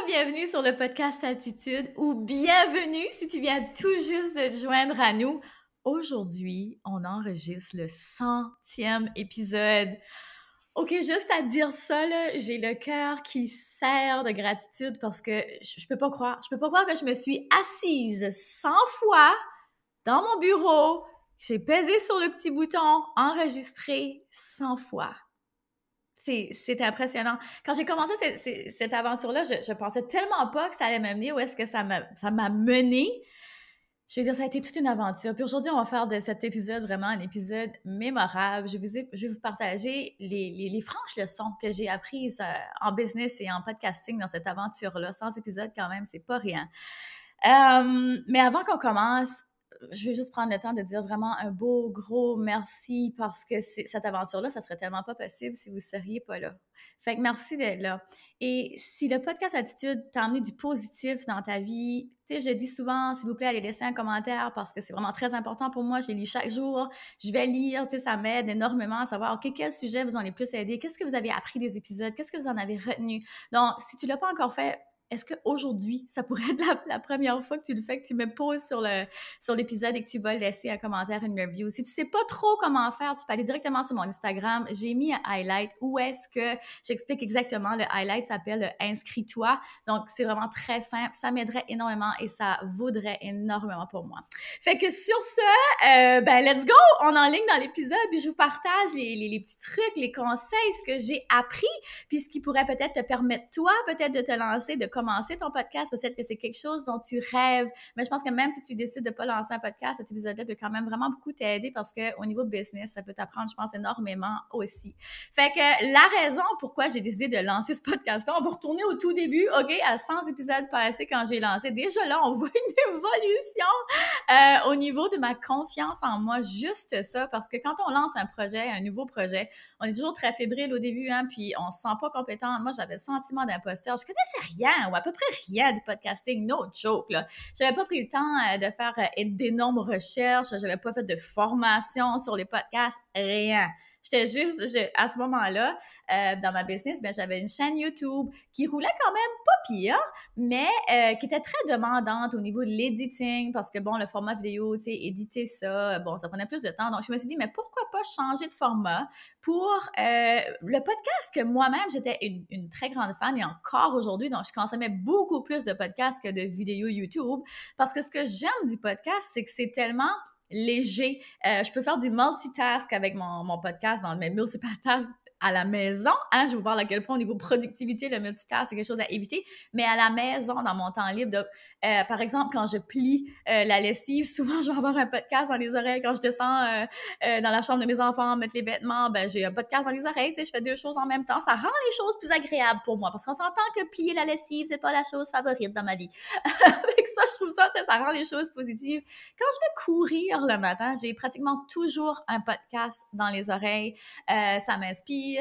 bienvenue sur le podcast Altitude ou bienvenue si tu viens tout juste de te joindre à nous. Aujourd'hui, on enregistre le 100e épisode. OK, juste à dire ça, là, j'ai le cœur qui serre de gratitude parce que je peux pas croire. Je peux pas croire que je me suis assise 100 fois dans mon bureau. J'ai pesé sur le petit bouton enregistrer 100 fois. C'est impressionnant. Quand j'ai commencé cette aventure-là, je pensais tellement pas que ça allait m'amener où est-ce que ça m'a mené. Je veux dire, ça a été toute une aventure. Puis aujourd'hui, on va faire de cet épisode vraiment un épisode mémorable. Je vais vous partager les franches leçons que j'ai apprises en business et en podcasting dans cette aventure-là. 100 épisodes quand même, c'est pas rien. Mais avant qu'on commence, je vais juste prendre le temps de dire vraiment un beau, gros merci parce que cette aventure-là, ça serait tellement pas possible si vous seriez pas là. Fait que merci d'être là. Et si le podcast Attitude t'a amené du positif dans ta vie, tu sais, je dis souvent, s'il vous plaît, allez laisser un commentaire parce que c'est vraiment très important pour moi. Je les lis chaque jour. Je vais lire, tu sais, ça m'aide énormément à savoir, OK, quel sujet vous en les plus aidé? Qu'est-ce que vous avez appris des épisodes? Qu'est-ce que vous en avez retenu? Donc, si tu l'as pas encore fait, est-ce qu'aujourd'hui, ça pourrait être la première fois que tu le fais, que tu me poses sur l'épisode et que tu vas laisser un commentaire, une review? Si tu sais pas trop comment faire, tu peux aller directement sur mon Instagram. J'ai mis un highlight où est-ce que j'explique exactement. Le highlight s'appelle le « Inscris-toi ». Donc, c'est vraiment très simple. Ça m'aiderait énormément et ça vaudrait énormément pour moi. Fait que sur ce, let's go! On est en ligne dans l'épisode puis je vous partage les petits trucs, les conseils, ce que j'ai appris puis ce qui pourrait peut-être te permettre, toi, peut-être de te lancer, de commencer ton podcast, peut-être que c'est quelque chose dont tu rêves, mais je pense que même si tu décides de pas lancer un podcast, cet épisode-là peut quand même vraiment beaucoup t'aider parce qu'au niveau business, ça peut t'apprendre, je pense, énormément aussi. Fait que la raison pourquoi j'ai décidé de lancer ce podcast-là, on va retourner au tout début, OK, à 100 épisodes passés quand j'ai lancé. Déjà là, on voit une évolution au niveau de ma confiance en moi, juste ça, parce que quand on lance un projet, un nouveau projet, on est toujours très fébrile au début, hein, puis on se sent pas compétent. Moi, j'avais le sentiment d'imposteur. Je connaissais rien ou à peu près rien du podcasting, no joke, là. J'avais pas pris le temps de faire d'énormes recherches, j'avais pas fait de formation sur les podcasts, rien. J'étais juste, à ce moment-là, dans ma business, j'avais une chaîne YouTube qui roulait quand même pas pire, mais qui était très demandante au niveau de l'editing, parce que, bon, le format vidéo, tu sais, éditer ça, bon, ça prenait plus de temps. Donc, je me suis dit, mais pourquoi pas changer de format pour le podcast que moi-même, j'étais une très grande fan et encore aujourd'hui, donc je consommais beaucoup plus de podcasts que de vidéos YouTube, parce que ce que j'aime du podcast, c'est que c'est tellement léger. Je peux faire du multitask avec mon podcast dans mes multitask à la maison. Hein? Je vous parle à quel point au niveau productivité, le multitask, c'est quelque chose à éviter. Mais à la maison, dans mon temps libre, donc, par exemple, quand je plie la lessive, souvent, je vais avoir un podcast dans les oreilles. Quand je descends dans la chambre de mes enfants, mettre les vêtements, j'ai un podcast dans les oreilles. Tu sais, je fais deux choses en même temps. Ça rend les choses plus agréables pour moi parce qu'on s'entend que plier la lessive, c'est pas la chose favorite dans ma vie. Avec ça, je trouve ça rend les choses positives. Quand je vais courir le matin, j'ai pratiquement toujours un podcast dans les oreilles. Ça m'inspire.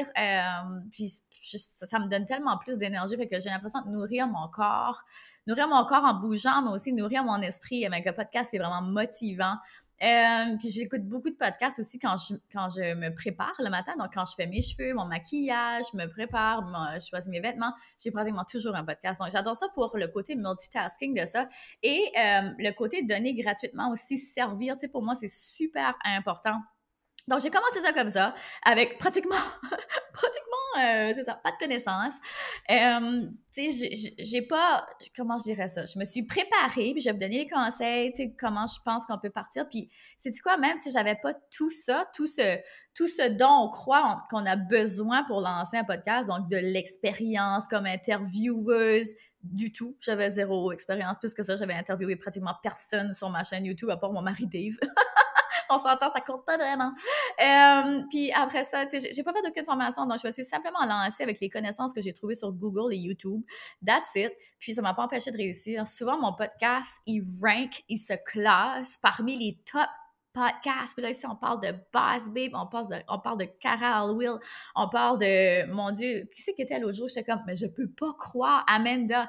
Puis ça me donne tellement plus d'énergie fait que j'ai l'impression de nourrir mon corps en bougeant, mais aussi nourrir mon esprit avec un podcast qui est vraiment motivant. Puis j'écoute beaucoup de podcasts aussi quand je me prépare le matin, donc quand je fais mes cheveux, mon maquillage, je me prépare, je choisis mes vêtements, j'ai pratiquement toujours un podcast. Donc j'adore ça pour le côté multitasking de ça et le côté donner gratuitement aussi, servir, tu sais, pour moi c'est super important. Donc, j'ai commencé ça comme ça, avec pratiquement, c'est ça, pas de connaissances. Tu sais, j'ai pas, comment je dirais ça? Je me suis préparée, puis je vais vous donner les conseils, tu sais, comment je pense qu'on peut partir. Puis, sais-tu quoi? Même si j'avais pas tout ça, tout ce dont on croit qu'on a besoin pour lancer un podcast, donc de l'expérience comme intervieweuse, du tout. J'avais zéro expérience. Plus que ça, j'avais interviewé pratiquement personne sur ma chaîne YouTube, à part mon mari Dave. On s'entend, ça compte pas vraiment. Puis après ça, tu sais, j'ai pas fait d'aucune formation, donc je me suis simplement lancée avec les connaissances que j'ai trouvées sur Google et YouTube. That's it. Puis ça m'a pas empêché de réussir. Souvent, mon podcast, il se classe parmi les top podcast. Puis là, ici, on parle de Boss Babe, on parle de Cara Alwill, on parle de, mon Dieu, qui c'est qui était l'autre jour? J'étais comme, mais je peux pas croire, Amanda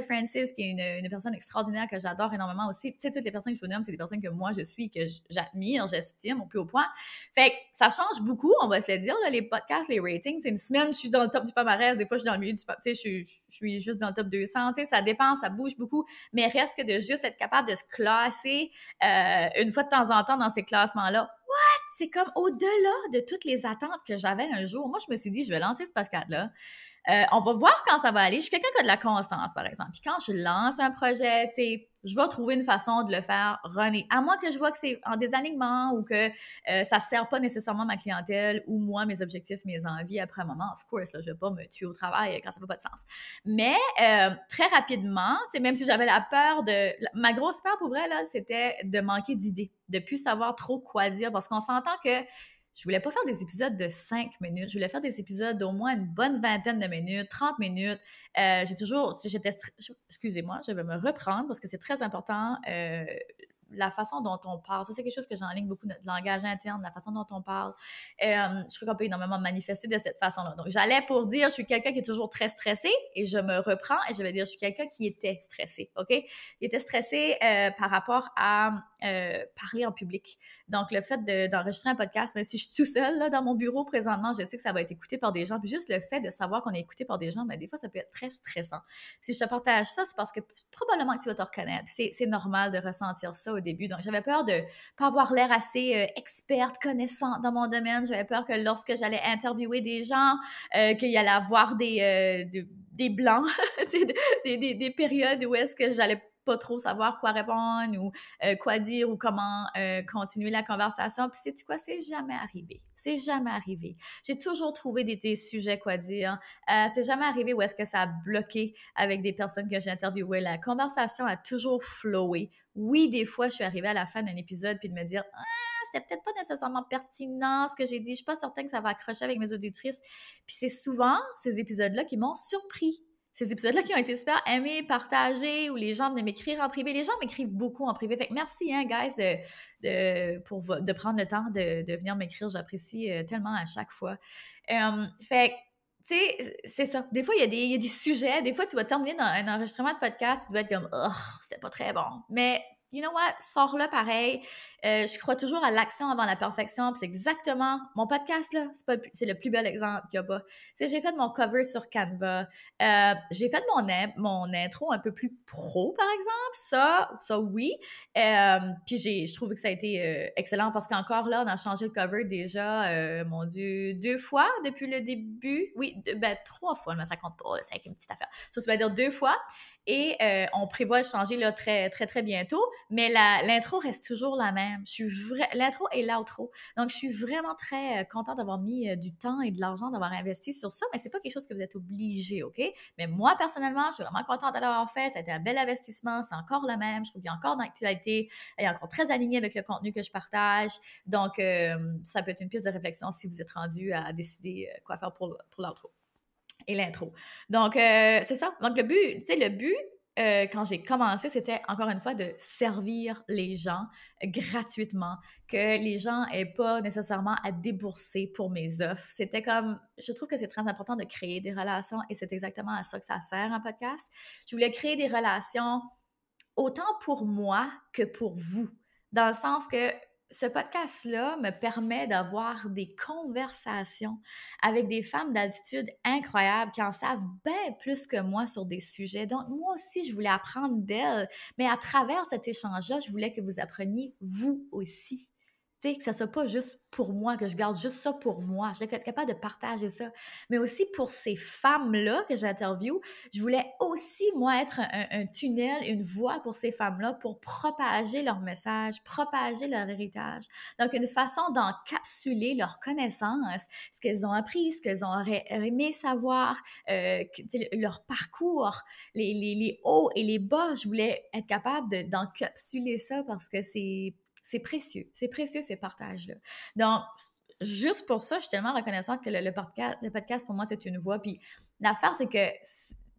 Francis, qui est une personne extraordinaire que j'adore énormément aussi. Tu sais, toutes les personnes que je vous nomme, c'est des personnes que moi, je suis, que j'admire, j'estime au plus haut point. Fait que ça change beaucoup, on va se le dire, là, les podcasts, les ratings. C'est une semaine, je suis dans le top du palmarès, des fois, je suis dans le milieu du tu sais, je suis juste dans le top 200, tu sais, ça dépend, ça bouge beaucoup, mais reste que de juste être capable de se classer une fois de temps en temps dans ces classements-là. C'est comme au-delà de toutes les attentes que j'avais un jour. Moi, je me suis dit, je vais lancer ce podcast-là. On va voir quand ça va aller. Je suis quelqu'un qui a de la constance, par exemple. Puis quand je lance un projet, tu sais, je vais trouver une façon de le faire runner. À moins que je vois que c'est en désalignement ou que ça ne sert pas nécessairement ma clientèle ou moi, mes objectifs, mes envies après un moment. Of course, là, je ne vais pas me tuer au travail quand ça ne fait pas de sens. Mais très rapidement, même si j'avais la peur de... Ma grosse peur, pour vrai, là, c'était de manquer d'idées, de ne plus savoir trop quoi dire parce qu'on s'entend que je voulais pas faire des épisodes de 5 minutes. Je voulais faire des épisodes d'au moins une bonne vingtaine de minutes, 30 minutes. Excusez-moi, je vais me reprendre parce que c'est très important. La façon dont on parle, ça c'est quelque chose que j'enligne beaucoup, notre langage interne, la façon dont on parle. Je crois qu'on peut énormément manifester de cette façon-là. Donc, j'allais pour dire, je suis quelqu'un qui est toujours très stressé et je me reprends et je vais dire, je suis quelqu'un qui était stressé, OK? Il était stressé par rapport à parler en public. Donc, le fait d'enregistrer un podcast, même si je suis tout seule là, dans mon bureau présentement, je sais que ça va être écouté par des gens. Puis juste le fait de savoir qu'on est écouté par des gens, ben, des fois, ça peut être très stressant. Puis si je te partage ça, c'est parce que probablement que tu vas te reconnaître. C'est normal de ressentir ça au début. Donc, j'avais peur de ne pas avoir l'air assez experte, connaissante dans mon domaine. J'avais peur que lorsque j'allais interviewer des gens, qu'il y allait avoir des blancs, des périodes où est-ce que j'allais pas trop savoir quoi répondre ou quoi dire ou comment continuer la conversation. Puis sais-tu quoi? C'est jamais arrivé. C'est jamais arrivé. J'ai toujours trouvé des sujets quoi dire. C'est jamais arrivé où est-ce que ça a bloqué avec des personnes que j'ai interviewées. La conversation a toujours flowé. Oui, des fois, je suis arrivée à la fin d'un épisode puis de me dire « Ah, c'était peut-être pas nécessairement pertinent ce que j'ai dit. Je suis pas certaine que ça va accrocher avec mes auditrices. » Puis c'est souvent ces épisodes-là qui m'ont surpris. Ces épisodes-là qui ont été super aimés, partagés, où les gens venaient m'écrire en privé. Les gens m'écrivent beaucoup en privé. Fait que merci, hein, guys, de prendre le temps de venir m'écrire. J'apprécie tellement à chaque fois. Fait que, tu sais, c'est ça. Des fois, il y a des sujets. Des fois, tu vas terminer dans un enregistrement de podcast, tu dois être comme « Oh, c'était pas très bon. » Mais you know what? Sors-le pareil. Je crois toujours à l'action avant la perfection. Puis c'est exactement... Mon podcast, là, c'est le plus bel exemple qu'il n'y a pas. Tu sais, j'ai fait mon cover sur Canva. J'ai fait mon intro un peu plus pro, par exemple. Ça oui. Puis je trouve que ça a été excellent parce qu'encore là, on a changé le cover déjà, mon Dieu, 2 fois depuis le début. Oui, 3 fois, mais ça compte pas. C'est avec une petite affaire. Ça veut dire 2 fois. Et on prévoit de changer là, très, très, très bientôt. Mais l'intro reste toujours la même. L'intro et l'outro. Donc, je suis vraiment très contente d'avoir mis du temps et de l'argent, d'avoir investi sur ça. Mais c'est pas quelque chose que vous êtes obligé, OK? Mais moi, personnellement, je suis vraiment contente de l'avoir fait. Ça a été un bel investissement. C'est encore le même. Je trouve qu'il y a encore d'actualité. Il est encore très aligné avec le contenu que je partage. Donc, ça peut être une piste de réflexion si vous êtes rendu à décider quoi faire pour l'outro et l'intro. Donc, c'est ça. Donc, le but, quand j'ai commencé, c'était encore une fois de servir les gens gratuitement, que les gens n'aient pas nécessairement à débourser pour mes offres. C'était comme, je trouve que c'est très important de créer des relations et c'est exactement à ça que ça sert un podcast. Je voulais créer des relations autant pour moi que pour vous, dans le sens que ce podcast-là me permet d'avoir des conversations avec des femmes d'altitude incroyables qui en savent bien plus que moi sur des sujets. Donc, moi aussi, je voulais apprendre d'elles, mais à travers cet échange-là, je voulais que vous appreniez vous aussi. Tu sais, que ça ne soit pas juste pour moi, que je garde juste ça pour moi. Je voulais être capable de partager ça. Mais aussi pour ces femmes-là que j'interviewe, je voulais aussi, moi, être un tunnel, une voix pour ces femmes-là pour propager leur message, propager leur héritage. Donc, une façon d'encapsuler leurs connaissances, ce qu'elles ont appris, ce qu'elles ont aimé savoir, leur parcours, les hauts et les bas. Je voulais être capable d'encapsuler ça parce que c'est précieux ces partages-là. Donc, juste pour ça, je suis tellement reconnaissante que le podcast pour moi, c'est une voix. Puis l'affaire, c'est que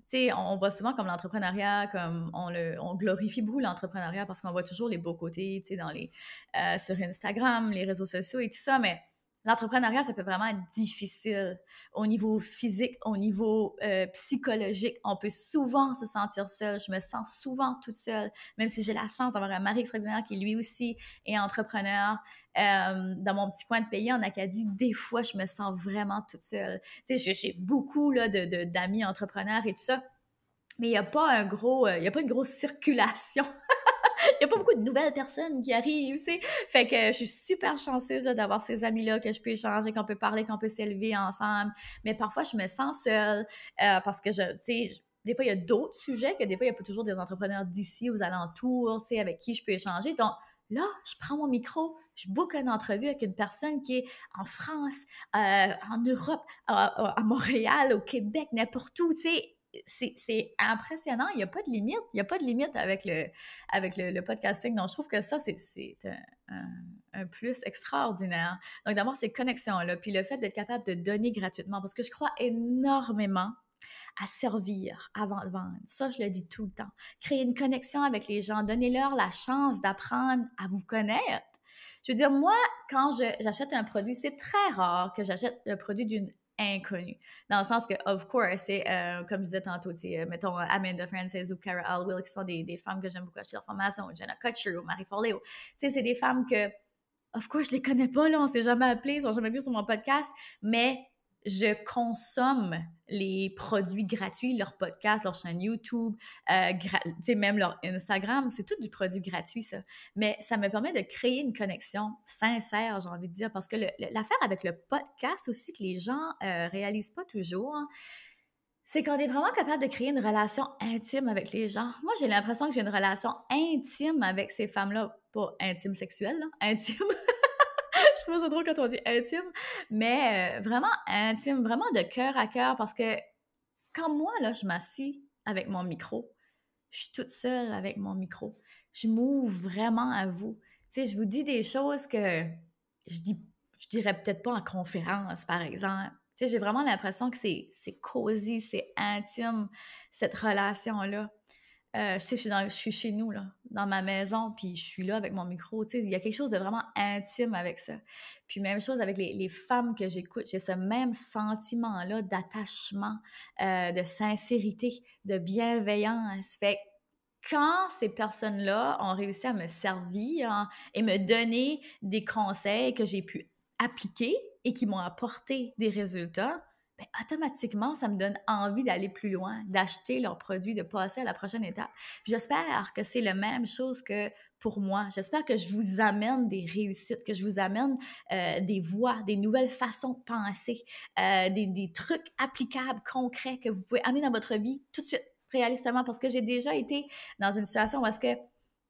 sais, on voit souvent comme l'entrepreneuriat, comme on glorifie beaucoup l'entrepreneuriat parce qu'on voit toujours les beaux côtés, tu sais, sur Instagram, les réseaux sociaux et tout ça, mais l'entrepreneuriat, ça peut vraiment être difficile au niveau physique, au niveau psychologique. On peut souvent se sentir seul. Je me sens souvent toute seule, même si j'ai la chance d'avoir un mari extraordinaire qui lui aussi est entrepreneur. Dans mon petit coin de pays en Acadie, des fois, je me sens vraiment toute seule. Tu sais, j'ai beaucoup là, d'amis entrepreneurs et tout ça, mais il n'y a pas une grosse circulation. Il n'y a pas beaucoup de nouvelles personnes qui arrivent, tu sais. Fait que je suis super chanceuse là, d'avoir ces amis-là que je peux échanger, qu'on peut parler, qu'on peut s'élever ensemble. Mais parfois, je me sens seule parce que, tu sais, des fois, il y a d'autres sujets que des fois, il y a pas toujours des entrepreneurs d'ici, aux alentours, tu sais, avec qui je peux échanger. Donc, là, je prends mon micro, je book une entrevue avec une personne qui est en France, en Europe, à Montréal, au Québec, n'importe où, tu sais. C'est impressionnant, il n'y a pas de limite. Il n'y a pas de limite avec le podcasting. Donc, je trouve que ça, c'est un plus extraordinaire. Donc, d'avoir ces connexions-là, puis le fait d'être capable de donner gratuitement, parce que je crois énormément à servir avant de vendre. Ça, je le dis tout le temps. Créer une connexion avec les gens, donnez-leur la chance d'apprendre à vous connaître. Je veux dire, moi, quand j'achète un produit, c'est très rare que j'achète le produit d'une inconnue. Dans le sens que, of course, c'est comme je disais tantôt, mettons Amanda Frances ou Cara Alwill, qui sont des femmes que j'aime beaucoup acheter leur formation, ou Jenna Kutcher ou Marie Forleo. C'est des femmes que, of course, je les connais pas, là, on s'est jamais appelés, ils sont jamais venus sur mon podcast, mais je consomme les produits gratuits, leur podcast, leur chaîne YouTube, même leur Instagram, c'est tout du produit gratuit, ça. Mais ça me permet de créer une connexion sincère, j'ai envie de dire, parce que l'affaire avec le podcast aussi que les gens réalisent pas toujours, hein, c'est qu'on est vraiment capable de créer une relation intime avec les gens. Moi, j'ai l'impression que j'ai une relation intime avec ces femmes-là, pas intime sexuelle, là, intime. Je trouve ça drôle quand on dit intime, mais vraiment intime, vraiment de cœur à cœur, parce que quand moi, là, je m'assis avec mon micro, je suis toute seule avec mon micro, je m'ouvre vraiment à vous. Tu sais, je vous dis des choses que je dirais peut-être pas en conférence, par exemple. Tu sais, j'ai vraiment l'impression que c'est cosy, c'est intime, cette relation-là. Je sais, je suis chez nous, là, dans ma maison, puis je suis là avec mon micro. Tu sais, il y a quelque chose de vraiment intime avec ça. Puis même chose avec les femmes que j'écoute, j'ai ce même sentiment-là d'attachement, de sincérité, de bienveillance. Fait que quand ces personnes-là ont réussi à me servir et me donner des conseils que j'ai pu appliquer et qui m'ont apporté des résultats, ben, automatiquement, ça me donne envie d'aller plus loin, d'acheter leurs produits, de passer à la prochaine étape. Puis j'espère que c'est la même chose que pour moi. J'espère que je vous amène des réussites, que je vous amène des voies, des nouvelles façons de penser, des trucs applicables, concrets que vous pouvez amener dans votre vie tout de suite, réalistement, parce que j'ai déjà été dans une situation où est-ce que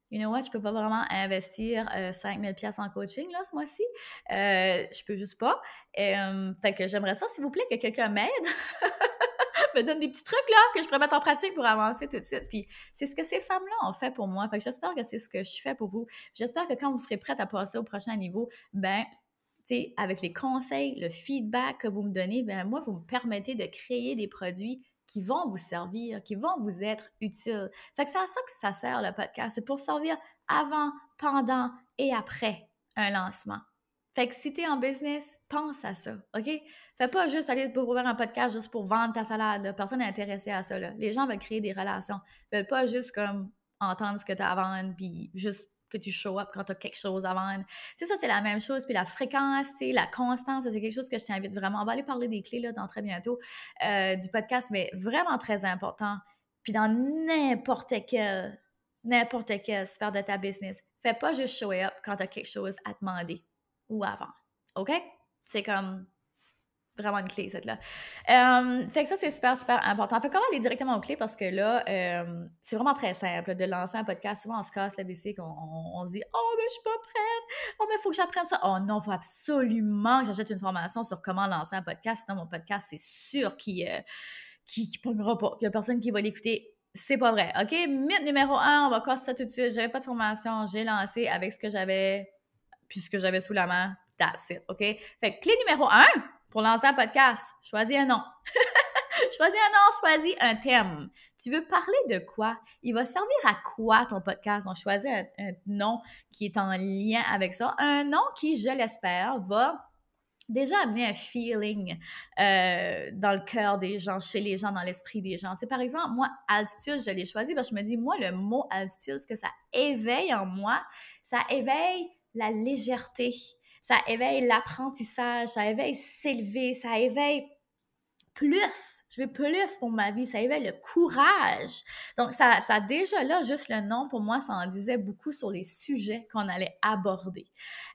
you know what, je peux pas vraiment investir 5 000 $ en coaching là, ce mois-ci. Je peux juste pas. Fait que j'aimerais ça, s'il vous plaît, que quelqu'un m'aide, me donne des petits trucs là que je pourrais mettre en pratique pour avancer tout de suite. Puis c'est ce que ces femmes-là ont fait pour moi. Fait que j'espère que c'est ce que je fais pour vous. J'espère que quand vous serez prête à passer au prochain niveau, ben, tu sais, avec les conseils, le feedback que vous me donnez, ben moi, vous me permettez de créer des produits qui vont vous servir, qui vont vous être utiles. Fait que c'est à ça que ça sert, le podcast. C'est pour servir avant, pendant et après un lancement. Fait que si tu es en business, pense à ça, OK? Fais pas juste aller pour ouvrir un podcast juste pour vendre ta salade. Là. Personne n'est intéressé à ça. Là. Les gens veulent créer des relations. Ils veulent pas juste comme entendre ce que tu as à vendre puis juste que tu show up quand tu as quelque chose à vendre. Tu sais, ça, c'est la même chose. Puis la fréquence, tu sais, la constance, ça, c'est quelque chose que je t'invite vraiment. On va aller parler des clés là, dans très bientôt du podcast, mais vraiment très important. Puis dans n'importe quelle sphère de ta business, fais pas juste show up quand tu as quelque chose à demander ou à vendre. OK? C'est comme vraiment une clé, cette là. Fait que ça, c'est super, super important. Fait qu'on va aller directement aux clés parce que là, c'est vraiment très simple de lancer un podcast. Souvent, on se casse la bicycle, on se dit « Oh, mais je suis pas prête! Oh, mais il faut que j'apprenne ça! » Oh non, il faut absolument que j'achète une formation sur comment lancer un podcast. Sinon, mon podcast, c'est sûr qu'il pognera pas, qu'il y a personne qui va l'écouter. C'est pas vrai, OK? Mythe numéro 1, on va casser ça tout de suite. J'avais pas de formation, j'ai lancé avec ce que j'avais, puis ce que j'avais sous la main. That's it, OK? Fait que clé numéro 1, pour lancer un podcast, choisis un nom. Choisis un nom, choisis un thème. Tu veux parler de quoi? Il va servir à quoi ton podcast? On choisit un nom qui est en lien avec ça. Un nom qui, je l'espère, va déjà amener un feeling dans le cœur des gens, chez les gens, dans l'esprit des gens. Tu sais, par exemple, moi, altitude, je l'ai choisi parce que je me dis, moi, le mot altitude, ce que ça éveille en moi, ça éveille la légèreté, ça éveille l'apprentissage, ça éveille s'élever, ça éveille plus, je veux plus pour ma vie, ça éveille le courage. Donc, ça déjà là, juste le nom, pour moi, ça en disait beaucoup sur les sujets qu'on allait aborder.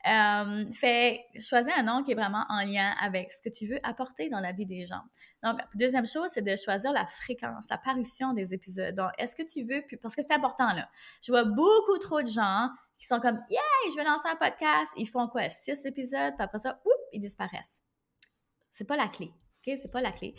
Fait, choisis un nom qui est vraiment en lien avec ce que tu veux apporter dans la vie des gens. Donc, deuxième chose, c'est de choisir la fréquence, la parution des épisodes. Donc, est-ce que tu veux, parce que c'est important, là. Je vois beaucoup trop de gens qui sont comme, yeah, je vais lancer un podcast. Ils font quoi? 6 épisodes, puis après ça, ils disparaissent. C'est pas la clé. OK? C'est pas la clé.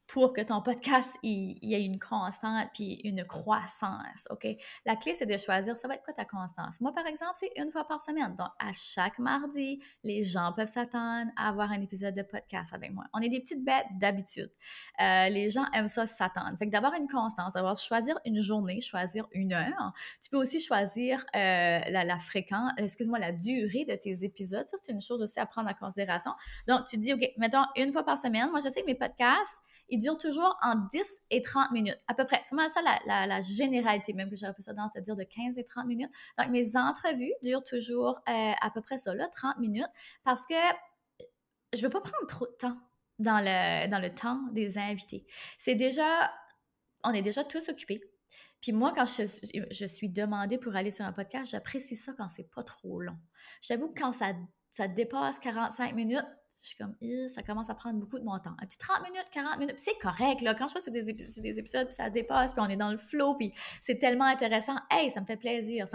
Pour que ton podcast il y ait une constante puis une croissance, OK? La clé, c'est de choisir, ça va être quoi ta constance? Moi, par exemple, c'est 1 fois par semaine. Donc, à chaque mardi, les gens peuvent s'attendre à avoir un épisode de podcast avec moi. On est des petites bêtes d'habitude. Les gens aiment ça s'attendre. Fait que d'avoir une constance, d'avoir choisir une journée, choisir une heure. Tu peux aussi choisir la fréquence, la durée de tes épisodes. Ça, c'est une chose aussi à prendre en considération. Donc, tu te dis, OK, mettons 1 fois par semaine. Moi, je sais que mes podcasts, ils durent toujours en 10 et 30 minutes, à peu près. C'est vraiment ça la généralité, même que j'aurais pu ça dans, c'est-à-dire de 15 et 30 minutes. Donc, mes entrevues durent toujours à peu près ça, là, 30 minutes, parce que je ne veux pas prendre trop de temps dans le temps des invités. On est déjà tous occupés. Puis moi, quand je suis demandée pour aller sur un podcast, j'apprécie ça quand c'est pas trop long. J'avoue que quand ça dépasse 45 minutes, je suis comme, ça commence à prendre beaucoup de mon temps. Un petit 30 minutes, 40 minutes, puis c'est correct, là. Quand je vois c'est des épisodes, puis ça dépasse, puis on est dans le flow, puis c'est tellement intéressant. Hey, ça me fait plaisir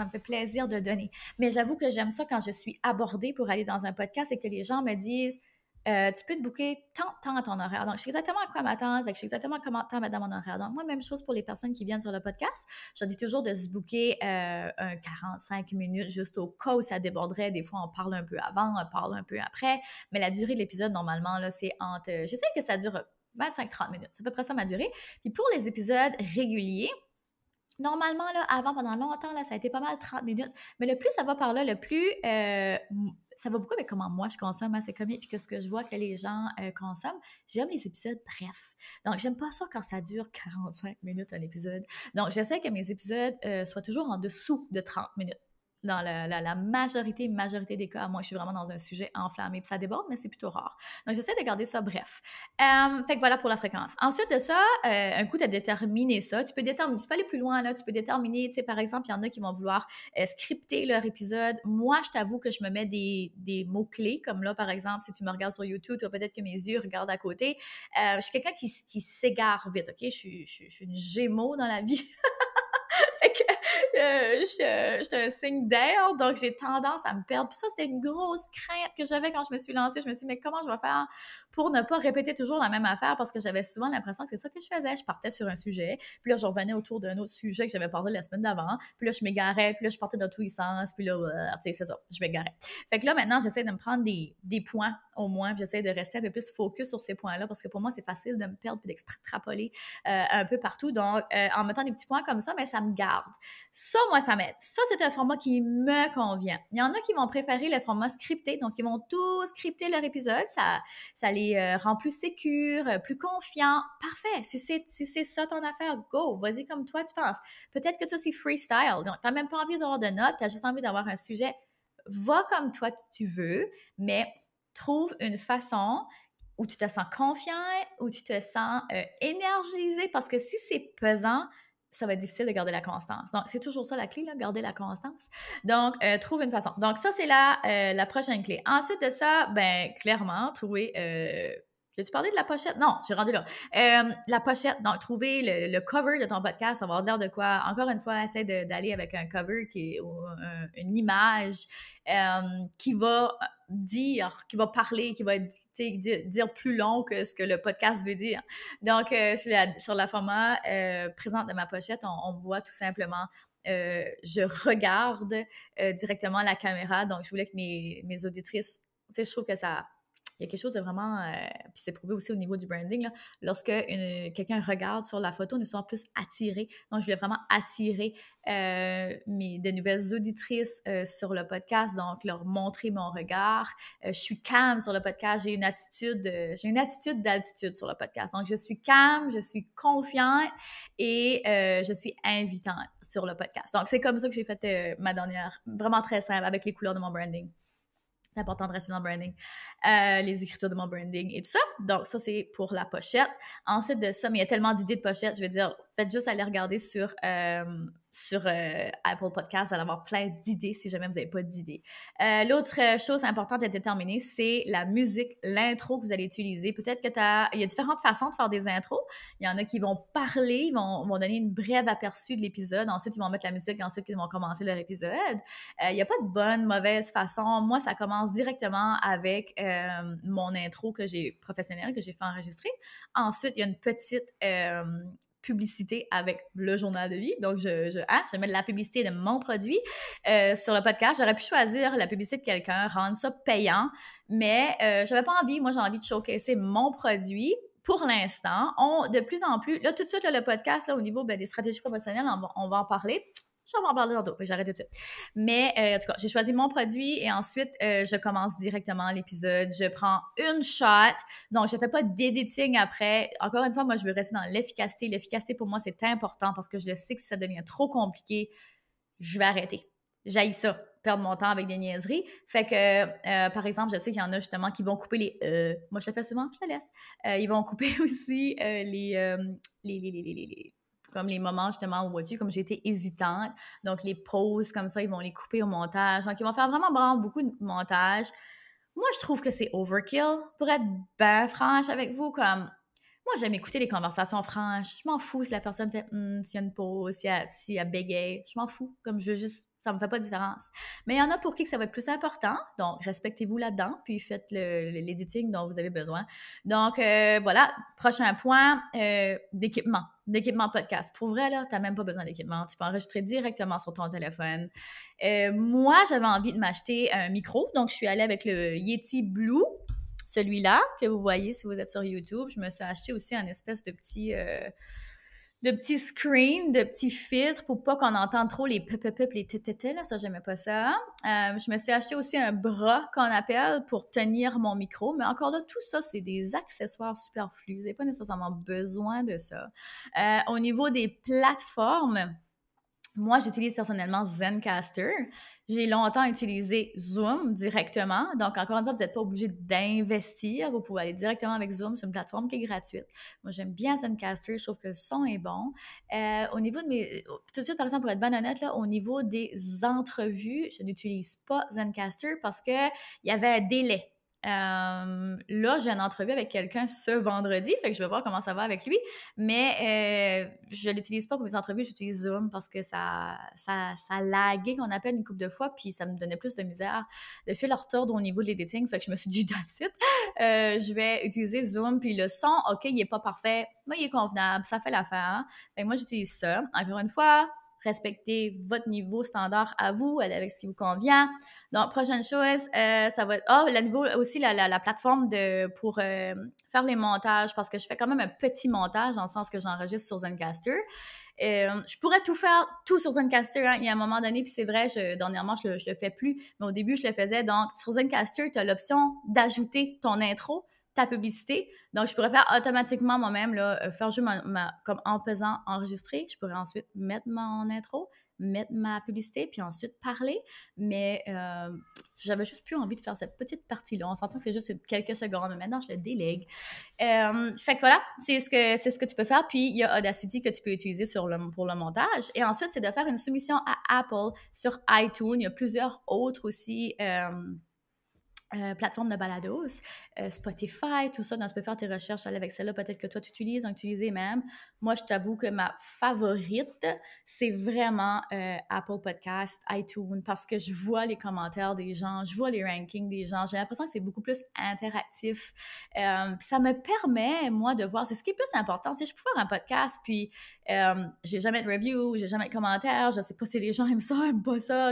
de donner. Mais j'avoue que j'aime ça quand je suis abordée pour aller dans un podcast et que les gens me disent, tu peux te booker tant de temps à ton horaire. Donc, je sais exactement à quoi m'attendre, fait que je sais exactement comment de temps mettre dans mon horaire. Donc, moi, même chose pour les personnes qui viennent sur le podcast. Je dis toujours de se booker un 45 minutes juste au cas où ça déborderait. Des fois, on parle un peu avant, on parle un peu après. Mais la durée de l'épisode, normalement, là, c'est entre... J'essaie que ça dure 25-30 minutes. C'est à peu près ça ma durée. Puis pour les épisodes réguliers, normalement, là, avant, pendant longtemps, là, ça a été pas mal 30 minutes. Mais le plus ça va par là, le plus ça va beaucoup avec comment moi je consomme ces comics puis que ce que je vois que les gens consomment. J'aime les épisodes brefs. Donc, j'aime pas ça quand ça dure 45 minutes un épisode. Donc, j'essaie que mes épisodes soient toujours en dessous de 30 minutes. Dans la majorité des cas, moi, je suis vraiment dans un sujet enflammé, puis ça déborde, mais c'est plutôt rare. Donc, j'essaie de garder ça bref. Fait que voilà pour la fréquence. Ensuite de ça, un coup, tu as déterminé ça. Tu peux aller plus loin, là. Tu peux déterminer, tu sais, par exemple, il y en a qui vont vouloir scripter leur épisode. Moi, je t'avoue que je me mets des mots-clés, comme là, par exemple, si tu me regardes sur YouTube, tu vois peut-être que mes yeux regardent à côté. Je suis quelqu'un qui s'égare vite, OK? Je suis une gémeaux dans la vie. Fait que j'étais un signe d'air, donc j'ai tendance à me perdre. Puis ça, c'était une grosse crainte que j'avais quand je me suis lancée. Je me suis dit, mais comment je vais faire pour ne pas répéter toujours la même affaire? Parce que j'avais souvent l'impression que c'est ça que je faisais. Je partais sur un sujet, puis là, je revenais autour d'un autre sujet que j'avais parlé la semaine d'avant, puis là, je m'égarais, puis là, je partais dans tous les sens, puis là, tu sais, c'est ça, je m'égarais. Fait que là, maintenant, j'essaie de me prendre des points au moins, puis j'essaie de rester un peu plus focus sur ces points-là, parce que pour moi, c'est facile de me perdre puis d'extrapoler un peu partout. Donc, en mettant des petits points comme ça, mais ça me garde. Ça, moi, ça m'aide. Ça, c'est un format qui me convient. Il y en a qui vont préférer le format scripté, donc ils vont tout scripter leur épisode. Ça les rend plus sécures, plus confiants. Parfait. Si c'est ça ton affaire, go. Vas-y comme toi, tu penses. Peut-être que toi, c'est freestyle. Donc, tu n'as même pas envie d'avoir de notes. Tu as juste envie d'avoir un sujet. Va comme toi, tu veux, mais trouve une façon où tu te sens confiant, où tu te sens énergisé, parce que si c'est pesant, ça va être difficile de garder la constance. Donc, c'est toujours ça la clé, là, garder la constance. Donc, trouve une façon. Donc, ça, c'est la prochaine clé. Ensuite de ça, ben clairement, trouver... J'ai-tu parlé de la pochette? Non, j'ai rendu là. La pochette, donc trouver le cover de ton podcast, avoir l'air de quoi? Encore une fois, essaie d'aller avec un cover qui est une image qui va qui va parler, qui va dire plus long que ce que le podcast veut dire. Donc, sur la format présente de ma pochette, on voit tout simplement je regarde directement la caméra. Donc, je voulais que mes auditrices, tu sais, je trouve que ça... il y a quelque chose de vraiment, puis c'est prouvé aussi au niveau du branding, là, lorsque quelqu'un regarde sur la photo, on est souvent plus attiré. Donc, je voulais vraiment attirer de nouvelles auditrices sur le podcast, donc leur montrer mon regard. Je suis calme sur le podcast, j'ai une attitude d'altitude sur le podcast. Donc, je suis calme, je suis confiante et je suis invitante sur le podcast. Donc, c'est comme ça que j'ai fait ma dernière, vraiment très simple, avec les couleurs de mon branding. C'est important de rester dans le branding. Les écritures de mon branding et tout ça. Donc, ça, c'est pour la pochette. Ensuite de ça, mais il y a tellement d'idées de pochettes, je veux dire, faites juste aller regarder sur Apple Podcasts, vous allez avoir plein d'idées si jamais vous n'avez pas d'idées. L'autre chose importante à déterminer, c'est la musique, l'intro que vous allez utiliser. Peut-être il y a différentes façons de faire des intros. Il y en a qui vont parler, ils vont donner une brève aperçu de l'épisode. Ensuite, ils vont mettre la musique et ensuite, ils vont commencer leur épisode. Il n'y a pas de bonne, mauvaise façon. Moi, ça commence directement avec mon intro professionnelle que j'ai fait enregistrer. Ensuite, il y a une petite publicité avec le journal de vie. Donc, je mets de la publicité de mon produit sur le podcast. J'aurais pu choisir la publicité de quelqu'un, rendre ça payant, mais j'avais pas envie. Moi, j'ai envie de showcaser mon produit. Pour l'instant, de plus en plus, là, tout de suite, là, le podcast, là, au niveau des stratégies professionnelles, on va en parler. Je vais en parler tantôt, j'arrête tout de suite. Mais en tout cas, j'ai choisi mon produit et ensuite, je commence directement l'épisode. Je prends une shot. Donc, je ne fais pas d'editing après. Encore une fois, moi, je veux rester dans l'efficacité. L'efficacité, pour moi, c'est important parce que je le sais que si ça devient trop compliqué, je vais arrêter. J'haïs ça, perdre mon temps avec des niaiseries. Fait que, par exemple, je sais qu'il y en a justement qui vont couper les moi, je le fais souvent, je te laisse. Ils vont couper aussi comme les moments justement où comme j'ai été hésitante. Donc, les pauses comme ça, ils vont les couper au montage. Donc, ils vont faire vraiment beaucoup de montage. Moi, je trouve que c'est overkill. Pour être bien franche avec vous, comme moi, j'aime écouter les conversations franches. Je m'en fous si la personne fait s'il y a une pause, s'il y a bégaye. Je m'en fous. Comme je veux juste, ça me fait pas de différence. Mais il y en a pour qui que ça va être plus important. Donc, respectez-vous là-dedans, puis faites l'editing dont vous avez besoin. Donc, voilà. Prochain point, d'équipement podcast. Pour vrai, là, tu n'as même pas besoin d'équipement. Tu peux enregistrer directement sur ton téléphone. Moi, j'avais envie de m'acheter un micro. Donc, je suis allée avec le Yeti Blue. Celui-là que vous voyez si vous êtes sur YouTube. Je me suis acheté aussi un espèce de petit screen, de petits filtres pour pas qu'on entende trop les pep, les tététés, là, ça, j'aimais pas ça. Je me suis acheté aussi un bras qu'on appelle pour tenir mon micro, mais encore là, tout ça, c'est des accessoires superflus. Vous n'avez pas nécessairement besoin de ça. Au niveau des plateformes, moi, j'utilise personnellement Zencastr. J'ai longtemps utilisé Zoom directement. Donc, encore une fois, vous n'êtes pas obligé d'investir. Vous pouvez aller directement avec Zoom. C'est une plateforme qui est gratuite. Moi, j'aime bien Zencastr. Je trouve que le son est bon. Au niveau de tout de suite, par exemple, pour être bien honnête, là, au niveau des entrevues, je n'utilise pas Zencastr parce qu'il y avait un délai. Là, j'ai une entrevue avec quelqu'un ce vendredi, fait que je vais voir comment ça va avec lui, mais je ne l'utilise pas pour mes entrevues, j'utilise Zoom parce que ça laguait, qu'on appelle une couple de fois, puis ça me donnait plus de misère de fil à retordre au niveau de l'editing, fait que je me suis dit, that's it, je vais utiliser Zoom, puis le son, OK, il n'est pas parfait, mais il est convenable, ça fait l'affaire, fait que moi, j'utilise ça. Encore une fois, respectez votre niveau standard à vous, allez avec ce qui vous convient. Donc, prochaine chose, ça va être... le niveau aussi, la plateforme pour faire les montages, parce que je fais quand même un petit montage dans le sens que j'enregistre sur Zencastr. Je pourrais tout sur Zencastr, hein, il y a un moment donné, puis c'est vrai, dernièrement, je le fais plus, mais au début, je le faisais. Donc, sur Zencastr, tu as l'option d'ajouter ton intro, ta publicité. Donc, je pourrais faire automatiquement moi-même, là, faire juste comme en faisant enregistrer. Je pourrais ensuite mettre mon intro, mettre ma publicité, puis ensuite parler. Mais j'avais juste plus envie de faire cette petite partie-là. On s'entend que c'est juste quelques secondes, mais maintenant, je le délègue. Fait que voilà, c'est ce que tu peux faire. Puis, il y a Audacity que tu peux utiliser pour le montage. Et ensuite, c'est de faire une soumission à Apple sur iTunes. Il y a plusieurs autres aussi... plateforme de balados, Spotify, tout ça, donc tu peux faire tes recherches, aller avec celle-là, peut-être que toi tu utilises, donc utiliser même. Moi, je t'avoue que ma favorite, c'est vraiment Apple Podcast, iTunes, parce que je vois les commentaires des gens, je vois les rankings des gens, j'ai l'impression que c'est beaucoup plus interactif. Ça me permet, moi, de voir, c'est ce qui est plus important, si je peux faire un podcast, puis j'ai jamais de review, j'ai jamais de commentaires, je sais pas si les gens aiment ça, aiment pas ça,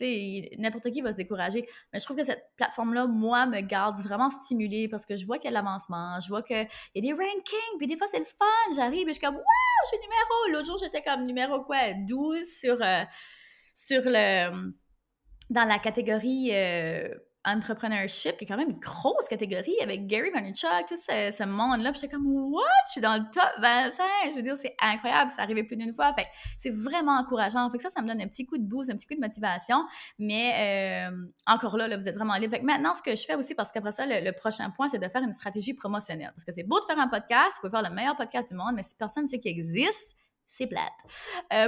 n'importe qui va se décourager. Mais je trouve que cette plateforme-là, moi, me garde vraiment stimulée parce que je vois qu'il y a de l'avancement, je vois qu'il y a des rankings, puis des fois, c'est le fun. J'arrive et je suis comme, wow, je suis numéro. L'autre jour, j'étais comme numéro 12 dans la catégorie entrepreneurship, qui est quand même une grosse catégorie avec Gary Vaynerchuk, tout ce monde-là. Puis j'étais comme, what? Je suis dans le top 25. Je veux dire, c'est incroyable. Ça arrivait plus d'une fois. Fait que c'est vraiment encourageant. Fait que ça me donne un petit coup de boost, un petit coup de motivation. Mais encore là, vous êtes vraiment libre. Fait que maintenant, ce que je fais aussi, parce qu'après ça, le prochain point, c'est de faire une stratégie promotionnelle. Parce que c'est beau de faire un podcast. Vous pouvez faire le meilleur podcast du monde, mais si personne ne sait qu'il existe, c'est plate.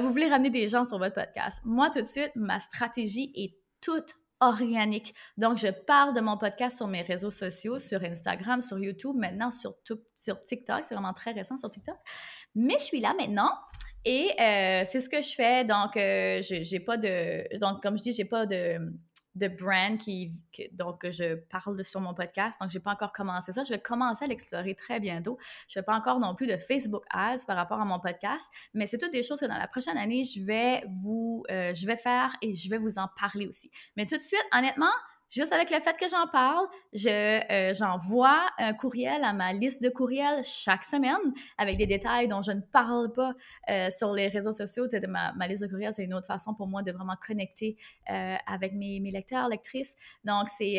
Vous voulez ramener des gens sur votre podcast. Moi, tout de suite, ma stratégie est toute organique. Donc, je parle de mon podcast sur mes réseaux sociaux, sur Instagram, sur YouTube, maintenant sur TikTok. C'est vraiment très récent sur TikTok. Mais je suis là maintenant et c'est ce que je fais. Donc, j'ai pas de... Donc, comme je dis, j'ai pas de brand donc je parle sur mon podcast. Donc, j'ai pas encore commencé ça. Je vais commencer à l'explorer très bientôt. Je fais pas encore non plus de Facebook Ads par rapport à mon podcast, mais c'est toutes des choses que dans la prochaine année, je vais faire et je vais vous en parler aussi. Mais tout de suite, honnêtement, juste avec le fait que j'en parle, j'envoie un courriel à ma liste de courriels chaque semaine avec des détails dont je ne parle pas sur les réseaux sociaux. Tu sais, ma liste de courriels, c'est une autre façon pour moi de vraiment connecter avec mes lecteurs, lectrices. Donc, c'est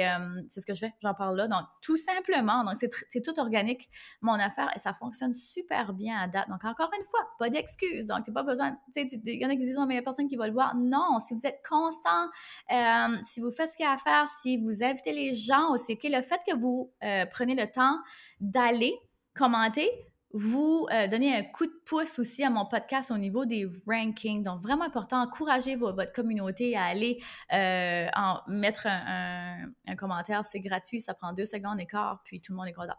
ce que je fais, j'en parle là. Donc, tout simplement, donc c'est tout organique, mon affaire, et ça fonctionne super bien à date. Donc, encore une fois, pas d'excuses. Donc, tu n'as pas besoin, tu sais, il y en a qui disent, oh, mais il n'y a personne qui va le voir. Non, si vous êtes constant, si vous faites ce qu'il y a à faire, si vous invitez les gens aussi, okay, le fait que vous prenez le temps d'aller commenter, vous donnez un coup de pouce aussi à mon podcast au niveau des rankings. Donc, vraiment important, encouragez votre communauté à aller mettre un commentaire. C'est gratuit, ça prend 2 secondes et quart, puis tout le monde est content.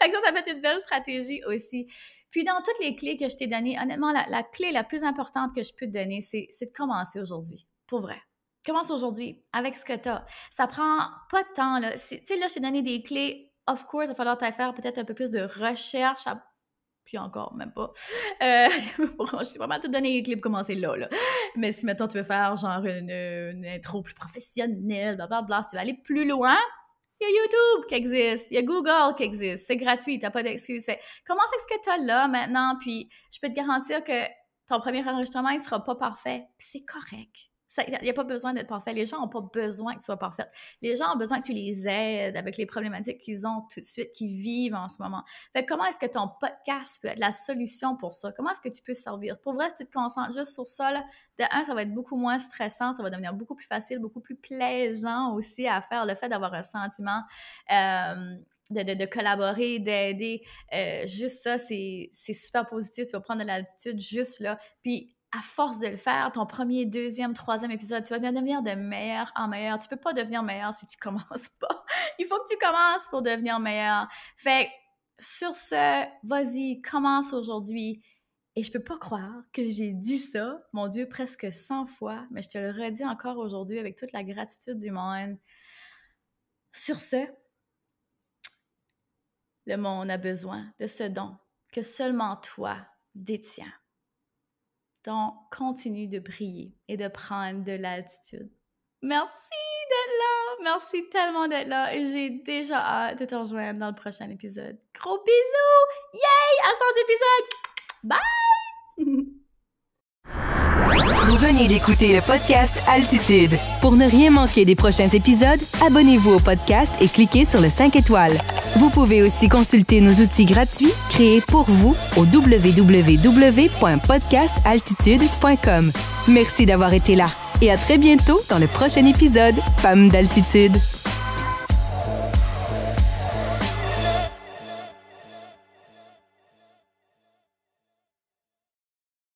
Fait que ça peut être une belle stratégie aussi. Puis, dans toutes les clés que je t'ai données, honnêtement, la clé la plus importante que je peux te donner, c'est de commencer aujourd'hui, pour vrai. Commence aujourd'hui avec ce que tu as. Ça prend pas de temps, là. Tu sais, là, je t'ai donné des clés. Of course, il va falloir faire peut-être un peu plus de recherche. Puis encore, même pas. Je t'ai vraiment tout donné les clés pour commencer là. Mais si, mettons, tu veux faire genre une intro plus professionnelle, blablabla, si tu veux aller plus loin, il y a YouTube qui existe, il y a Google qui existe. C'est gratuit, t'as pas d'excuses. Fait, commence avec ce que tu as là maintenant, puis je peux te garantir que ton premier enregistrement, il sera pas parfait. Puis c'est correct. Il n'y a pas besoin d'être parfait. Les gens n'ont pas besoin que tu sois parfaite. Les gens ont besoin que tu les aides avec les problématiques qu'ils ont tout de suite, qu'ils vivent en ce moment. Fait que comment est-ce que ton podcast peut être la solution pour ça? Comment est-ce que tu peux servir? Pour vrai, si tu te concentres juste sur ça, là, de un, ça va être beaucoup moins stressant, ça va devenir beaucoup plus facile, beaucoup plus plaisant aussi à faire. Le fait d'avoir un sentiment de collaborer, d'aider, juste ça, c'est super positif. Tu vas prendre de l'altitude juste là. Puis, à force de le faire, ton premier, deuxième, troisième épisode, tu vas devenir de meilleur en meilleur. Tu peux pas devenir meilleur si tu commences pas. Il faut que tu commences pour devenir meilleur. Fait sur ce, vas-y, commence aujourd'hui. Et je peux pas croire que j'ai dit ça, mon Dieu, presque 100 fois, mais je te le redis encore aujourd'hui avec toute la gratitude du monde. Sur ce, le monde a besoin de ce don que seulement toi détiens. Donc, continue de briller et de prendre de l'altitude. Merci d'être là! Merci tellement d'être là et j'ai déjà hâte de te rejoindre dans le prochain épisode. Gros bisous! Yay! À 100 épisodes! Bye! Vous venez d'écouter le podcast Altitude. Pour ne rien manquer des prochains épisodes, abonnez-vous au podcast et cliquez sur le 5 étoiles. Vous pouvez aussi consulter nos outils gratuits créés pour vous au www.podcastaltitude.com. Merci d'avoir été là et à très bientôt dans le prochain épisode Femmes d'Altitude.